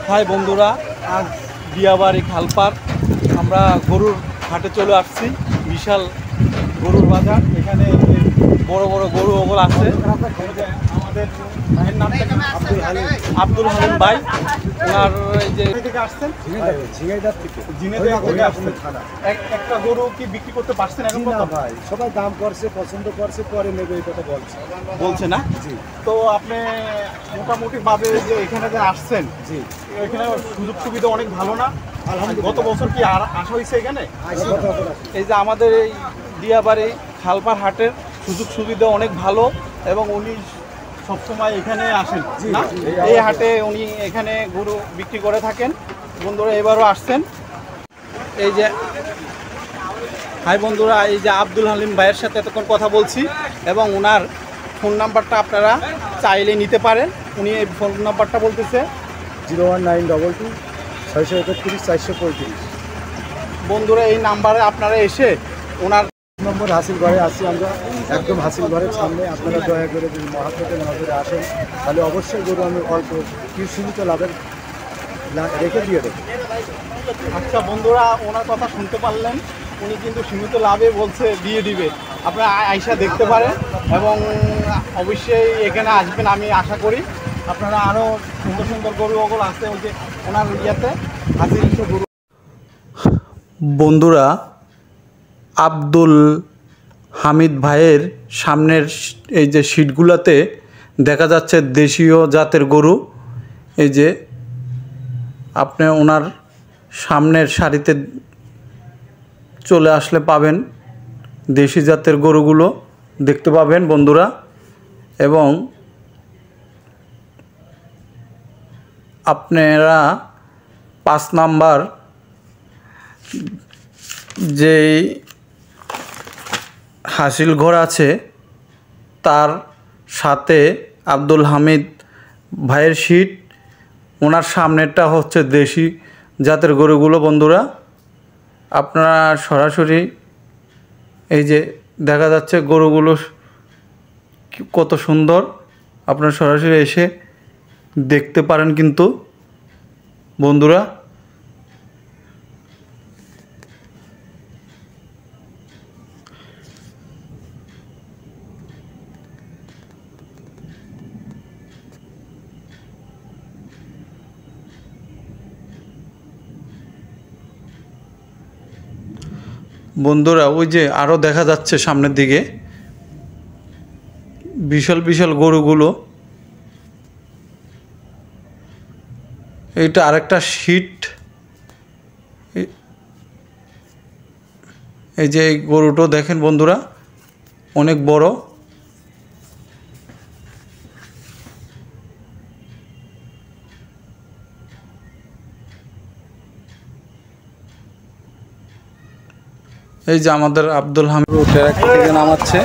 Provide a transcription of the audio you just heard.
High বন্ধুরা, আজ দিয়াবাড়ি খালপার আমরা গরুর হাটে চলে আসছি। বিশাল গরুর বাজার। এখানে বড় বড় গরু ওগুলো আছে। আমাদের ভাইয়ের নাম আব্দুল হালিম ভাই। ওনার এই যে থেকে আসছেন একটা গরু কি বিক্রি করতে পারছেন এখন? না ভাই, সবাই দাম করছে, পছন্দ করছে, পরে নেবে এই কথা বলছে না। জি, তো আপনি মোটামুটি ভাবে যে এখানে যে আসছেন, জি, এখানে সুযোগ সুবিধা অনেক ভালো না? গত বছর কি আর আসা হয়েছে এখানে? এই যে আমাদের এই দিয়াবাড়ি খালপার হাটের সুযোগ সুবিধা অনেক ভালো এবং উনি সবসময় এখানে আসেন না? এই হাটে উনি এখানে গরু বিক্রি করে থাকেন। বন্ধুরা এবারও আসছেন। এই যে হাই বন্ধুরা, এই যে আব্দুল হালিম ভাইয়ের সাথে এতক্ষণ কথা বলছি এবং ওনার ফোন নাম্বারটা আপনারা চাইলে নিতে পারেন। উনি এই ফোন নাম্বারটা বলতেছে 01922 631 435। বন্ধুরা এই নাম্বারে আপনারা এসে ওনার নম্বর হাসিল ঘরে আসছি আমরা, একদম হাসিল ঘরের সামনে। আপনারা দয়া করে যদি মহাপ্রতের নজরে আসেন তাহলে অবশ্যই গরু আমি অল্প কিছু সীমিত লাভের রেখে দিয়ে দেবো। আচ্ছা বন্ধুরা, ওনার কথা শুনতে পারলেন। উনি কিন্তু সীমিত লাভে বলছে দিয়ে দিবে। আপনারা আইসা দেখতে পারেন এবং অবশ্যই এখানে আসবেন আমি আশা করি। আপনারা আরও সুন্দর সুন্দর গরু ওগুলো আছে ওই যে ওনার ইয়েতে হাসিল গরু। বন্ধুরা, আব্দুল হামিদ ভাইয়ের সামনের এই যে সিটগুলোতে দেখা যাচ্ছে দেশীয় জাতের গরু। এই যে আপনি ওনার সামনের সারিতে চলে আসলে পাবেন দেশি জাতের গরুগুলো দেখতে পাবেন বন্ধুরা। এবং আপনারা 5 নাম্বার যেই হাসিল ঘর আছে তার সাথে আব্দুল হামিদ ভাইয়ের সিট। ওনার সামনেরটা হচ্ছে দেশি জাতের গরুগুলো। বন্ধুরা আপনারা সরাসরি এই যে দেখা যাচ্ছে গরুগুলো কত সুন্দর, আপনারা সরাসরি এসে দেখতে পারেন কিন্তু বন্ধুরা। বন্ধুরা ওই যে আরও দেখা যাচ্ছে সামনের দিকে বিশাল বিশাল গরুগুলো। এইটা আরেকটা সিট। এই যে এই গরুটাও দেখেন বন্ধুরা, অনেক বড়। এই যে আমাদের আব্দুল হামিদ ট্রাক থেকে নামাচ্ছে।